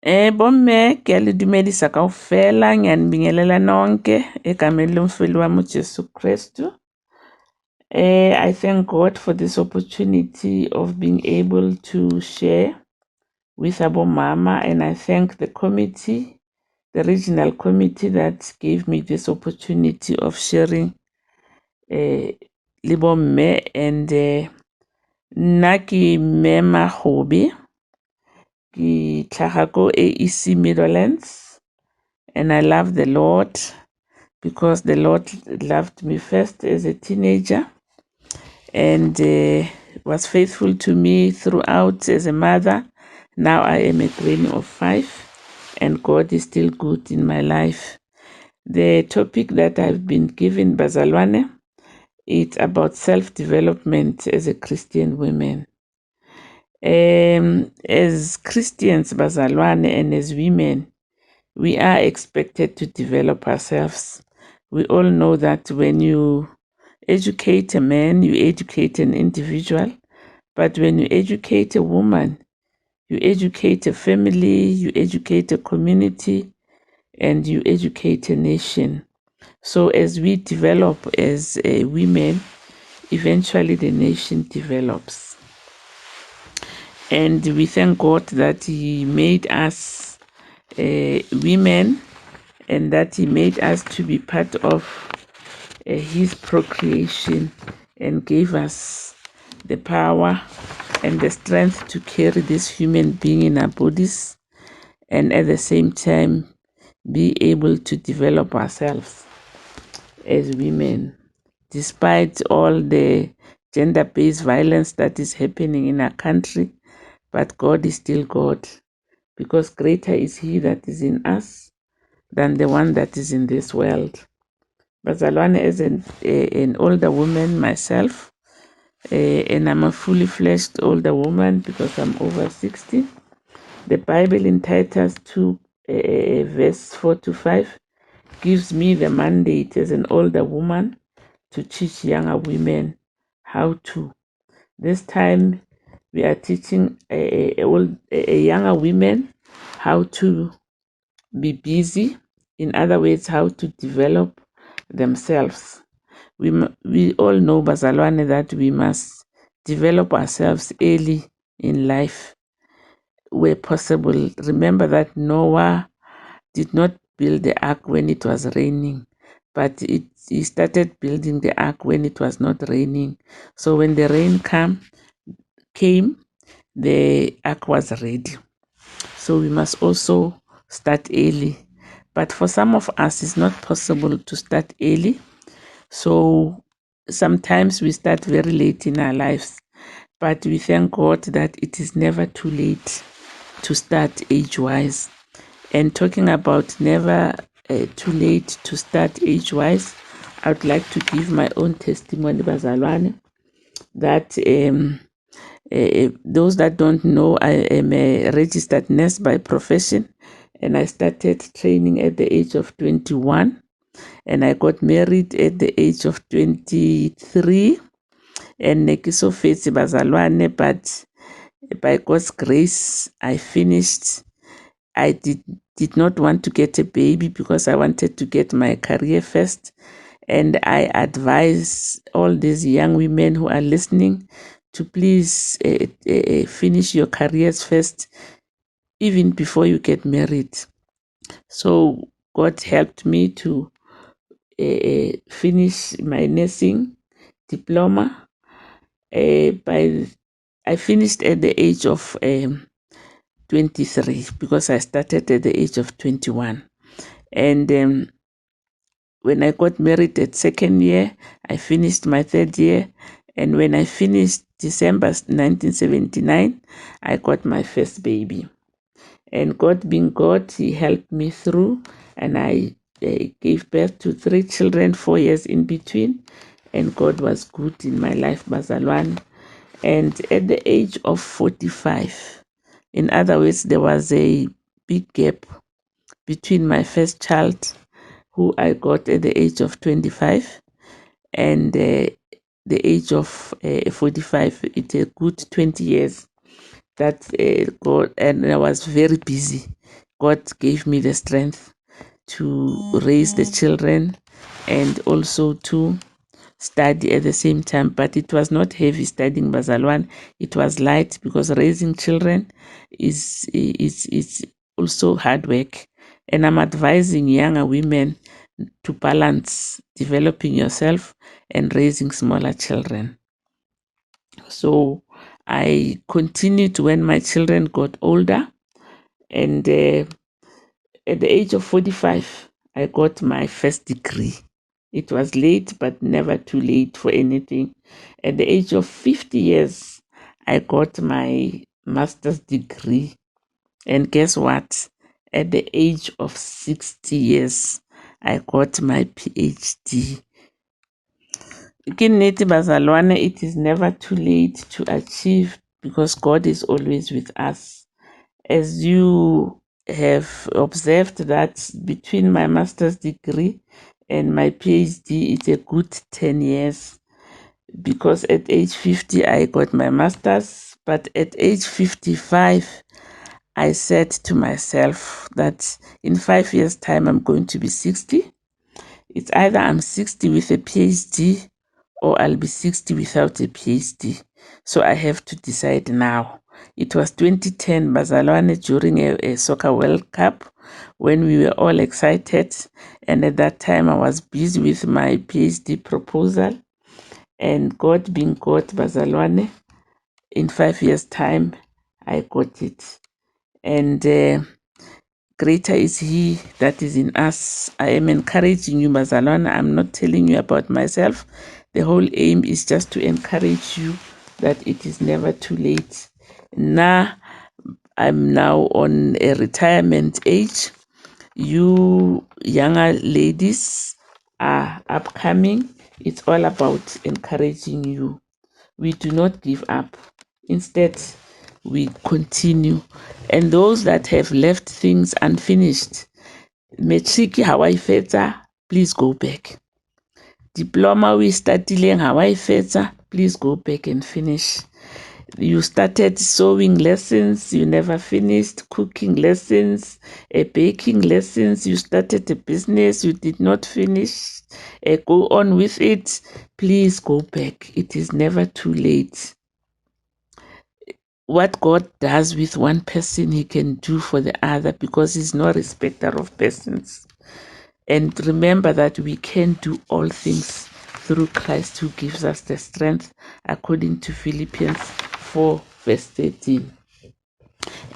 Bomme, ke a le dumedisa kaofela, ngiyanibingelela nonke egameni lomfeli wami uJesu Kristu. I thank God for this opportunity of being able to share with Abomama, and I thank the committee, the regional committee that gave me this opportunity of sharing le bomme, and nna ke Mme Magobe, ke tlhaga ko AEC Middlelands, and I love the Lord because the Lord loved me first as a teenager and was faithful to me throughout as a mother. Now I am a granny of 5, and God is still good in my life. The topic that I've been given, Bazalwane, it's about self-development as a Christian woman. As Christians, Bazalwane, and as women, we are expected to develop ourselves. We all know that when you educate a man, you educate an individual. But when you educate a woman, you educate a family, you educate a community, and you educate a nation. So as we develop as women, eventually the nation develops. And we thank God that He made us women, and that He made us to be part of His procreation, and gave us the power and the strength to carry this human being in our bodies, and at the same time be able to develop ourselves as women, despite all the gender-based violence that is happening in our country. But God is still God, because greater is He that is in us than the one that is in this world. Bazalwane, as an older woman myself, and I'm a fully fleshed older woman because I'm over 60. The Bible in Titus 2, verse 4 to 5, gives me the mandate as an older woman to teach younger women how to. This time we are teaching younger women how to be busy. In other words, how to develop themselves. We all know, Bazalwane, that we must develop ourselves early in life where possible. Remember that Noah did not build the ark when it was raining, but he started building the ark when it was not raining. So when the rain came, the ark was ready. So we must also start early. But for some of us, it's not possible to start early. So sometimes we start very late in our lives. But we thank God that it is never too late to start age-wise. And talking about never too late to start age-wise, I would like to give my own testimony, Bazalwane, that those that don't know, I am a registered nurse by profession, and I started training at the age of 21, and I got married at the age of 23, and nekiso fetse Bazalwane, but by God's grace, I finished. I did not want to get a baby because I wanted to get my career first. And I advise all these young women who are listening to please finish your careers first, even before you get married. So God helped me to finish my nursing diploma. I finished at the age of 23 because I started at the age of 21. And when I got married at second year, I finished my third year. And when I finished December 1979, I got my first baby. And God being God, He helped me through. And I gave birth to 3 children, 4 years in between. And God was good in my life, Bazalwane. And at the age of 45, in other words, there was a big gap between my first child, who I got at the age of 25, and the age of 45. It's a good 20 years. that God, and I was very busy. God gave me the strength to raise the children and also to study at the same time, but it was not heavy studying Bazalwan. It was light because raising children is also hard work. And I'm advising younger women to balance developing yourself and raising smaller children. So I continued when my children got older, and at the age of 45, I got my first degree. It was late, but never too late for anything. At the age of 50 years, I got my master's degree. And guess what? At the age of 60 years, I got my PhD. Kineti bazalwane, it is never too late to achieve because God is always with us. As you have observed that between my master's degree and my PhD, it's a good 10 years because at age 50, I got my master's, but at age 55, I said to myself that in 5 years' time, I'm going to be 60. It's either I'm 60 with a PhD or I'll be 60 without a PhD. So I have to decide now. It was 2010 Bazalwane during a soccer World Cup when we were all excited. And at that time, I was busy with my PhD proposal. And God being God, Bazalwane, in 5 years' time, I got it. And greater is He that is in us. I am encouraging you, Bazalwane. I'm not telling you about myself. The whole aim is just to encourage you that it is never too late. Now, I'm now on a retirement age. You younger ladies are upcoming. It's all about encouraging you. We do not give up. Instead, we continue. And those that have left things unfinished, matric Hawaii feta, please go back. Diploma we startileng Hawaii feta, please go back and finish. You started sewing lessons, you never finished. Cooking lessons, baking lessons, you started a business, you did not finish. Go on with it. Please go back. It is never too late. What God does with one person, He can do for the other because He's no respecter of persons. And remember that we can do all things through Christ who gives us the strength, according to Philippians 4, verse 13.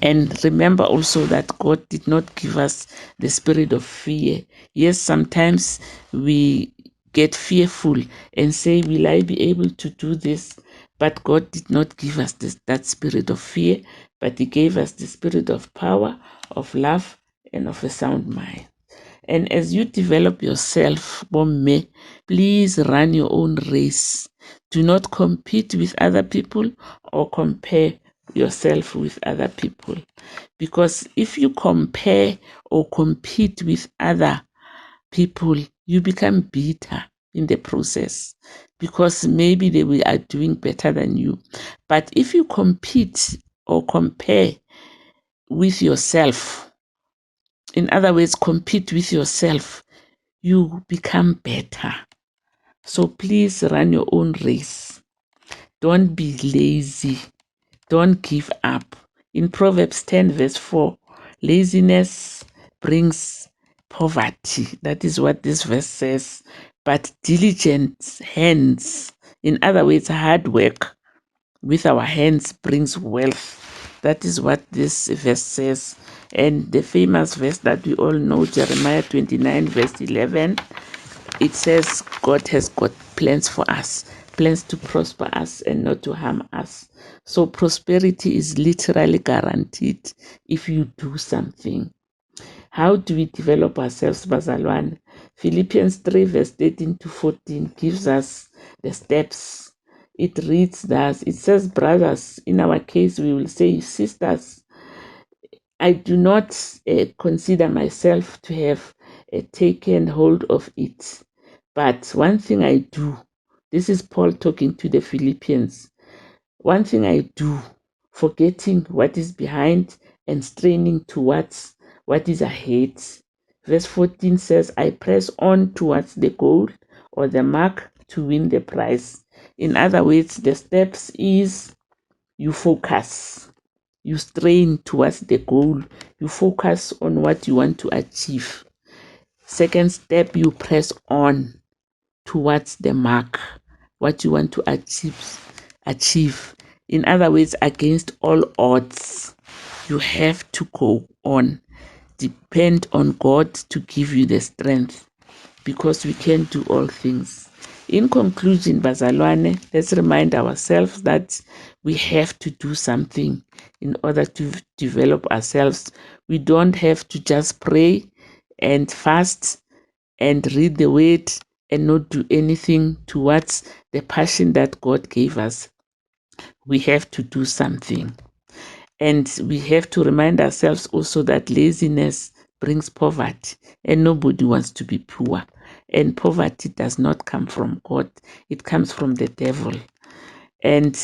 And remember also that God did not give us the spirit of fear. Yes, sometimes we get fearful and say, will I be able to do this? But God did not give us that spirit of fear, but He gave us the spirit of power, of love, and of a sound mind. And as you develop yourself, Bomme, please run your own race. Do not compete with other people or compare yourself with other people. Because if you compare or compete with other people, you become bitter in the process because maybe they are doing better than you. But if you compete or compare with yourself, in other words, compete with yourself, you become better. So please run your own race. Don't be lazy. Don't give up. In Proverbs 10, verse 4, laziness brings poverty. That is what this verse says. But diligent hands, in other words, hard work with our hands brings wealth. That is what this verse says. And the famous verse that we all know, Jeremiah 29, verse 11, it says God has got plans for us, plans to prosper us and not to harm us. So prosperity is literally guaranteed if you do something. How do we develop ourselves, Bazalwane? Philippians 3, verse 13 to 14 gives us the steps. It reads thus, it says, brothers, in our case, we will say sisters, I do not consider myself to have taken hold of it. But one thing I do, this is Paul talking to the Philippians. One thing I do, forgetting what is behind and straining towards what is ahead. Verse 14 says, I press on towards the goal or the mark to win the prize. In other words, the steps is you focus, you strain towards the goal, you focus on what you want to achieve. Second step, you press on towards the mark, what you want to achieve. In other words, against all odds, you have to go on. Depend on God to give you the strength, because we can do all things. In conclusion, bazalwane, let's remind ourselves that we have to do something in order to develop ourselves. We don't have to just pray and fast and read the word and not do anything towards the passion that God gave us. We have to do something. And we have to remind ourselves also that laziness brings poverty, and nobody wants to be poor. And poverty does not come from God, it comes from the devil. And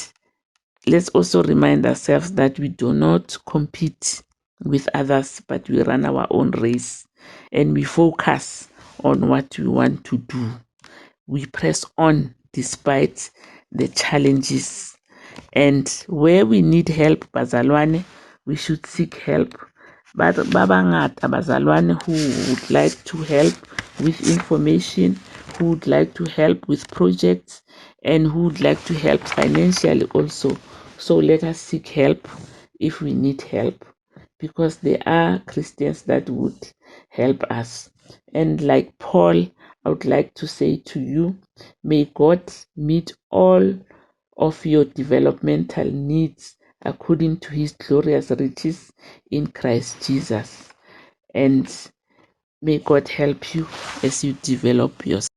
let's also remind ourselves that we do not compete with others, but we run our own race and we focus on what we want to do. We press on despite the challenges. And where we need help, bazalwane, we should seek help. But babangata bazalwane who would like to help with information, who would like to help with projects, and who would like to help financially also. So let us seek help if we need help, because there are Christians that would help us. And like Paul, I would like to say to you, may God meet all of your developmental needs according to his glorious riches in Christ Jesus. And may God help you as you develop yourself.